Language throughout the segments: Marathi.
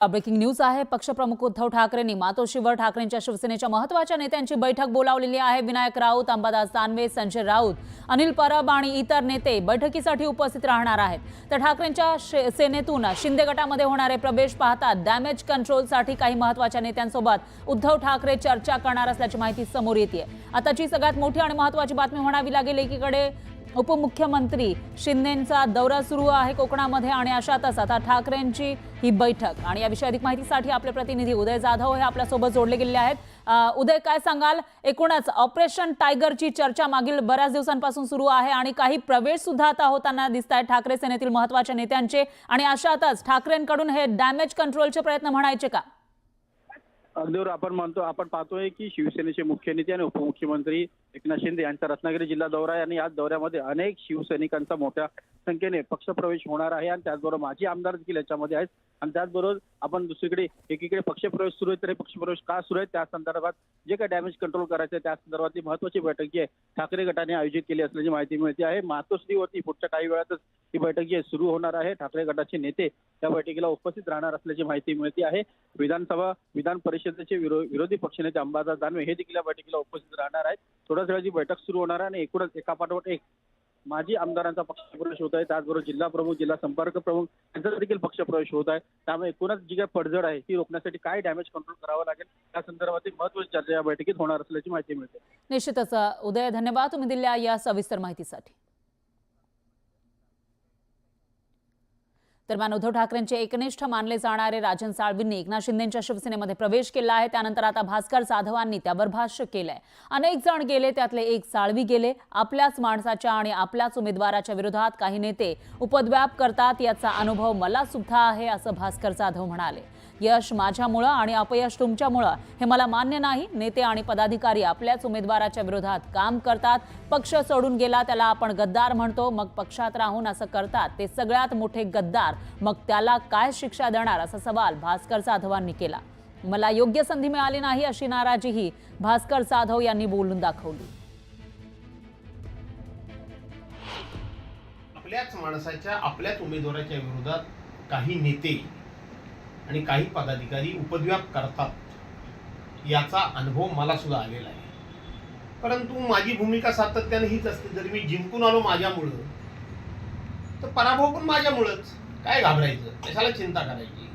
ब्रेकिंग न्यूज आहे। पक्षप्रमुख उद्धव ठाकरेंनी मातोश्रीवर ठाकरेंच्या शिवसेनेच्या महत्त्वाच्या नेत्यांची बैठक बोलावलेली आहे। विनायक राऊत, अंबादास दानवे, संजय राऊत, अनिल परब आणि इतर नेते बैठकीसाठी उपस्थित राहणार आहेत। तर ठाकरेंच्या सेनेतून शिंदे गटामध्ये होणारे प्रवेश पाहता डॅमेज कंट्रोलसाठी काही महत्त्वाच्या नेत्यांसोबत उद्धव ठाकरे चर्चा करणार असल्याची माहिती समोर येते। आताची सगळ्यात मोठी आणि महत्त्वाची बातमी म्हणावी लागेल। एकीकडे उपमुख्यमंत्री शिंदेंचा दौरा सुरू आहे कोकणामध्ये आणि अशातच आता ठाकरेंची ही बैठक आणि याविषयी अधिक माहितीसाठी आपले प्रतिनिधी उदय जाधव हे आपल्या सोबत जोडले गेले आहेत। उदय, काय सांगाल? एकूणच ऑपरेशन टायगरची चर्चा मागील बऱ्याच दिवसांपासून सुरू आहे आणि काही प्रवेश सुद्धा आता होताना दिसतायत ठाकरे सेनेतील महत्त्वाच्या नेत्यांचे आणि अशातच ठाकरेंकडून हे डॅमेज कंट्रोलचे प्रयत्न म्हणायचे का? अगदीवर आपण पाहतोय की शिवसेनेचे मुख्य नेते आणि उपमुख्यमंत्री एकनाथ शिंदे यांचा रत्नागिरी जिल्हा दौरा आहे आणि या दौऱ्यामध्ये अनेक शिवसैनिकांचा मोठ्या संख्येने पक्षप्रवेश होणार आहे आणि त्याचबरोबर माजी आमदार देखील याच्यामध्ये आहेत। आणि त्याचबरोबर आपण दुसरीकडे एकीकडे पक्षप्रवेश सुरू आहे, तर हे पक्षप्रवेश का सुरू आहे त्या संदर्भात जे काही डॅमेज कंट्रोल करायचं आहे त्या संदर्भातली महत्त्वाची बैठक जी आहे ठाकरे गटाने आयोजित केली असल्याची माहिती मिळते आहे। मातोश्रीवरती पुढच्या काही वेळातच ही बैठक जी आहे सुरू होणार आहे। ठाकरे गटाचे नेते त्या बैठकीला उपस्थित राहणार असल्याची माहिती मिळते आहे। विधान परिषदेचे विरोधी पक्षनेते अंबादास दानवे हे देखील या बैठकीला उपस्थित राहणार आहेत। थोड्याच वेळाची बैठक सुरू होणार आहे आणि एकूणच एकापाठोपाठ एक माजी आमदारांचा पक्षप्रवेश होत आहे। त्याचबरोबर जिल्हा प्रमुख, जिल्हा संपर्क प्रमुख यांचा देखील पक्षप्रवेश होत आहे। त्यामुळे एकूणच जी काही पडझड आहे ती रोखण्यासाठी काय डॅमेज कंट्रोल करावं लागेल या संदर्भातील महत्त्वाची चर्चा या बैठकीत होणार असल्याची माहिती मिळते। निश्चितच उदय, धन्यवाद तुम्ही दिलेल्या या सविस्तर माहितीसाठी। दरम्यान उद्धव ठाकरेंचे एकनिष्ठ मानले जाणारे राजन साळवींनी एकनाथ शिंदेंच्या शिवसेनेमध्ये प्रवेश केला आहे। त्यानंतर आता भास्कर जाधवांनी त्यावर भाष्य केलंय। अनेक जण गेले, त्यातले एक साळवी गेले। आपल्याच माणसाच्या आणि आपल्याच उमेदवाराच्या विरोधात काही नेते उपद्व्याप करतात, याचा अनुभव मला सुद्धा आहे, असं भास्कर जाधव म्हणाले। यश माझ्यामुळे आणि अपयश तुमच्यामुळे हे मला मान्य नाही। नेते आणि पदाधिकारी आपल्याच उमेदवाराच्या विरोधात काम करतात। पक्ष सोडून गेला त्याला आपण गद्दार म्हणतो, मग पक्षात राहून असं करतात ते सगळ्यात मोठे गद्दार, मग त्याला काय शिक्षा देणार, असा सवाल भास्कर जाधवांनी केला। मला योग्य संधी मिळाली नाही अशी नाराजीही भास्कर जाधव यांनी बोलून दाखवली। आपल्याच माणसाच्या, आपल्याच उमेदवाराच्या विरोधात काही नेते आणि काही पदाधिकारी उपद्व्याप करतात, याचा अनुभव मला सुद्धा आलेला आहे। परंतु माझी भूमिका सातत्याने हीच असते, जर मी जिंकून आलो माझ्यामुळं तर पराभव पण माझ्यामुळंच, काय घाबरायचं, कशाला चिंता करायची।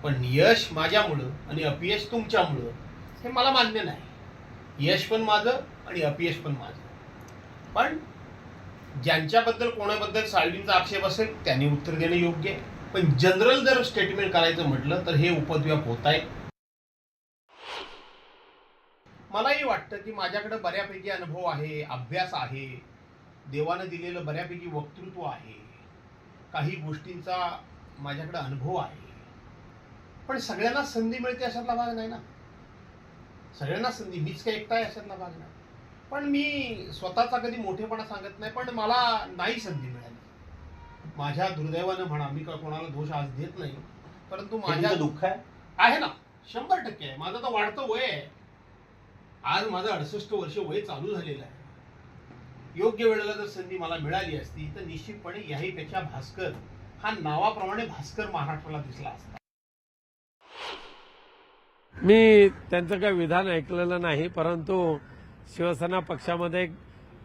पण यश माझ्यामुळं आणि अपयश तुमच्यामुळं हे मला मान्य नाही। यश पण माझं आणि अपयश पण माझं। पण ज्यांच्याबद्दल, कोणाबद्दल साळवींचा आक्षेप असेल त्यांनी उत्तर देणं योग्य आहे। पण जनरल जर स्टेटमेंट करायचं म्हटलं तर हे उपद्व्याप होत आहे। मलाही वाटतं की माझ्याकडे बऱ्यापैकी अनुभव आहे, अभ्यास आहे, देवानं दिलेलं बऱ्यापैकी वक्तृत्व आहे, काही गोष्टींचा माझ्याकडे अनुभव आहे। पण सगळ्यांना संधी मिळते अशातला भाग नाही ना। सगळ्यांना संधी, मीच काय एकटा आहे अशातला भाग नाही। पण मी स्वतःचा कधी मोठेपणा सांगत नाही, पण मला नाही संधी मिळाली। माझ्या दुर्दैवानं म्हणा, मी कोणाला दोष आज देत नाही, परंतु माझ्या दुःख आहे ना, 100% आहे। माझं तर वाढतं वय आहे, आज माझं 68 वर्ष वय चालू झालेलं आहे। योग्य वेळेला जर संधी मला मिळाली असती तर निश्चितपणे याहीपेक्षा भास्कर हा नावाप्रमाणे भास्कर महाराष्ट्राला दिसला असता। मी त्यांचं काही विधान ऐकलेलं नाही, परंतु शिवसेना पक्षामध्ये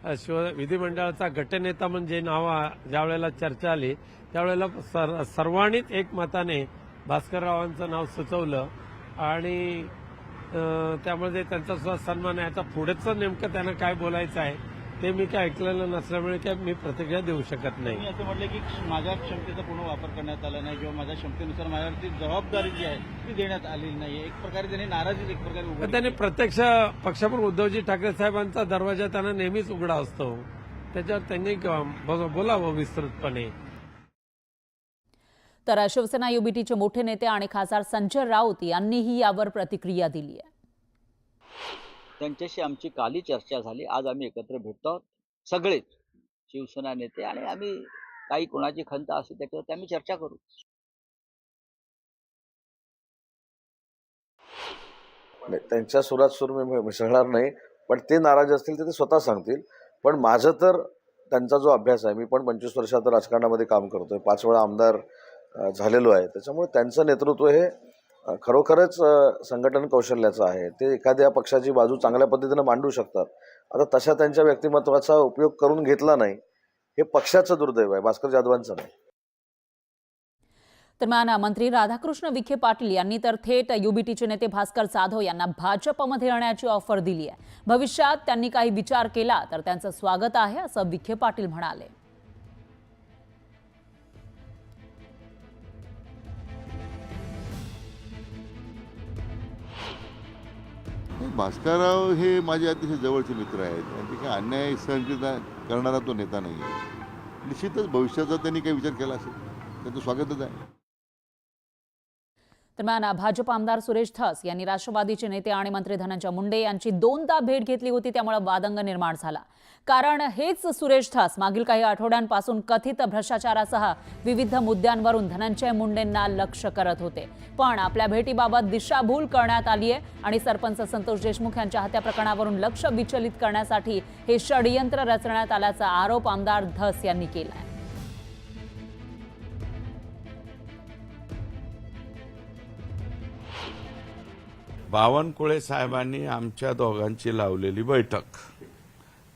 विधिमंडळाचा गटनेता म्हणजे नाव ज्या वेळेला चर्चा आली त्यावेळेला सर्वांनीच एकमताने भास्कररावांचं नाव सुचवलं आणि त्यामध्ये त्यांचा सुद्धा सन्मान आहे। आता पुढेचं नेमकं त्यांना काय बोलायचं आहे ते मी काय ऐकलेलं नसल्यामुळे काय मी प्रतिक्रिया देऊ शकत नाही। मी असं म्हटलं की माझ्या क्षमतेचा पूर्ण वापर करण्यात आला नाही किंवा माझ्या क्षमतेनुसार माझ्यावरती जबाबदारी जी आहे ती देण्यात आलेली नाही। एक प्रकारे त्यांनी नाराजीच एक प्रकारे त्यांनी प्रत्यक्ष पक्षप्रमुख उद्धवजी ठाकरे साहेबांचा दरवाजा त्यांना नेहमीच उघडा असतो, त्याच्यावर त्यांनी बोलावं विस्तृतपणे। तर शिवसेना युबीटीचे मोठे नेते आणि खासदार संजय राऊत यांनीही यावर प्रतिक्रिया दिली आहे। त्यांच्याशी आमची काली चर्चा झाली। आज आम्ही एकत्र भेटतो आहोत, सगळेच शिवसेना नेते, आणि आम्ही काही कोणाची खंत असेल त्याच्यावर आम्ही चर्चा करू। त्यांच्या सुरात सूर मी मिसळणार नाही, पण ते नाराज असतील तर ते स्वतः सांगतील। पण माझं तर त्यांचा जो अभ्यास आहे, मी पण 25 वर्षात राजकारणामध्ये काम करतोय, 5 वेळा आमदार झालेलो आहे. त्याच्यामुळे त्यांचं नेतृत्व हे खरोखरच संघटन कौशल्याचं आहे. ते एखाद्या पक्षाची बाजू चांगल्या पद्धतीनं मांडू शकतात. आता तशा त्यांच्या व्यक्तिमत्वाचा उपयोग करून घेतला नाही, हे पक्षाचं दुर्दैव आहे, भास्कर जाधवांचं नाही. दरम्यान मंत्री राधाकृष्ण विखे पाटील यांनी तर थेट युबीटीचे नेते भास्कर जाधव यांना भाजपमध्ये येण्याची ऑफर दिली आहे. भविष्यात त्यांनी काही विचार केला तर त्यांचं स्वागत आहे, असं विखे पाटील म्हणाले. भास्करराव हे माझे अतिशय जवळचे मित्र आहेत आणि ते काय अन्याय सहन करणारा तो नेता नाही आहे. निश्चितच भविष्याचा त्यांनी काही विचार केला असेल, त्यांचं स्वागतच आहे. दरम्यान भाजप आमदार सुरेश धस यांनी राष्ट्रवादीचे नेते आणि मंत्री धनंजय मुंडे यांची दोनदा भेट घेतली होती, त्यामुळे वादंग निर्माण झाला. कारण हेच सुरेश धस मागील काही आठवड्यांपासून कथित भ्रष्टाचारासह विविध मुद्द्यांवरून धनंजय मुंडेंना लक्ष्य करत होते. पण आपल्या भेटीबाबत दिशाभूल करण्यात आली आहे आणि सरपंच संतोष देशमुख यांच्या हत्या प्रकरणावरून लक्ष विचलित करण्यासाठी हे षडयंत्र रचण्यात आल्याचा आरोप आमदार धस यांनी केला आहे. बावनकुळे साहेबांनी आमच्या दोघांची लावलेली बैठक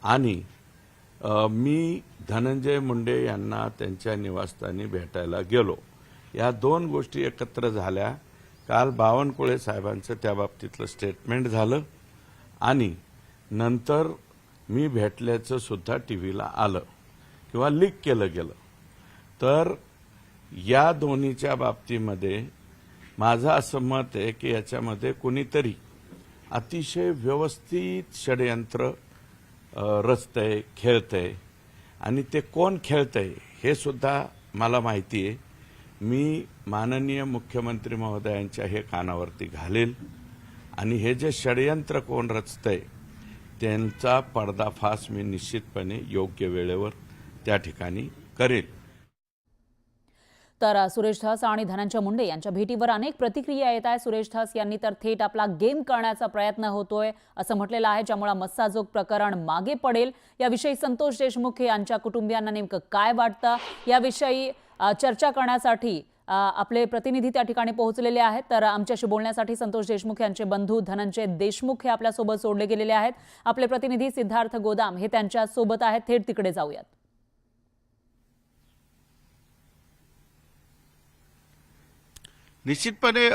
आणि मी धनंजय मुंडे यांना त्यांच्या निवासस्थानी भेटायला गेलो, या दोन गोष्टी एकत्र झाल्या. काल बावनकुळे साहेबांचं त्या बाबतीतलं स्टेटमेंट झालं आणि नंतर मी भेटल्याचं सुद्धा टीव्हीला आलं किंवा लीक केलं गेलं. तर या दोन्हीच्या बाबतीमध्ये माझं असं मत आहे की याच्यामध्ये कुणीतरी अतिशय व्यवस्थित षडयंत्र रचतंय, खेळतंय आणि ते कोण खेळतंय हे सुद्धा मला माहिती आहे. मी माननीय मुख्यमंत्री महोदयांच्या हे कानावरती घालेल आणि हे जे षडयंत्र कोण रचतंय त्यांचा पर्दाफाश मी निश्चितपणे योग्य वेळेवर त्या ठिकाणी करेल. तर सुरेश धस आणि धनंजय मुंडे यांच्या भेटीवर अनेक प्रतिक्रिया येत आहेत. सुरेश धस यांनी तर थेट आपला गेम करण्याचा प्रयत्न होतोय असं म्हटलेलं आहे, ज्यामुळे मस्साजोग प्रकरण मागे पडेल. याविषयी संतोष देशमुख यांच्या कुटुंबियांना नेमकं काय वाटतं याविषयी चर्चा करण्यासाठी आपले प्रतिनिधी त्या ठिकाणी पोहोचलेले आहेत. तर आमच्याशी बोलण्यासाठी संतोष देशमुख यांचे बंधू धनंजय देशमुख हे आपल्यासोबत जोडले गेलेले आहेत. आपले प्रतिनिधी सिद्धार्थ गोदाम हे त्यांच्या सोबत आहेत. थेट तिकडे जाऊयात. निश्चितपणे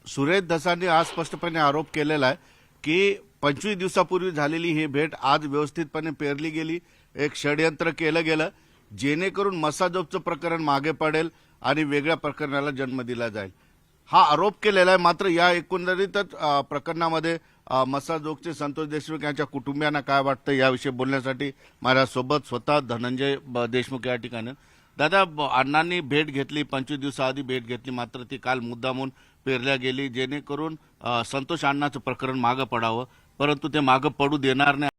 सुरेश धसांनी आज स्पष्टपणे आरोप केलेला आहे की 25 दिवसापूर्वी झालेली ही भेट आज व्यवस्थितपणे पेरली गेली, एक षडयंत्र केलं गेलं जेणेकरून मसाजोगचं प्रकरण मागे पडेल आणि वेगळ्या प्रकरणाला जन्म दिला जाईल, हा आरोप केलेला आहे. मात्र या एकंदरीतच प्रकरणामध्ये मसाजोगचे संतोष देशमुख यांच्या कुटुंबियांना काय वाटतं याविषयी बोलण्यासाठी माझ्यासोबत स्वतः धनंजय देशमुख या ठिकाणी. दादा, अण्णांनी भेट घेतली, 25 दिवसाआधी भेट घेतली, मात्र ती काल मुद्दामून पेरल्या गेली जेणेकरून संतोष अण्णाचं प्रकरण मागं पडावं, परंतु ते मागं पडू देणार नाही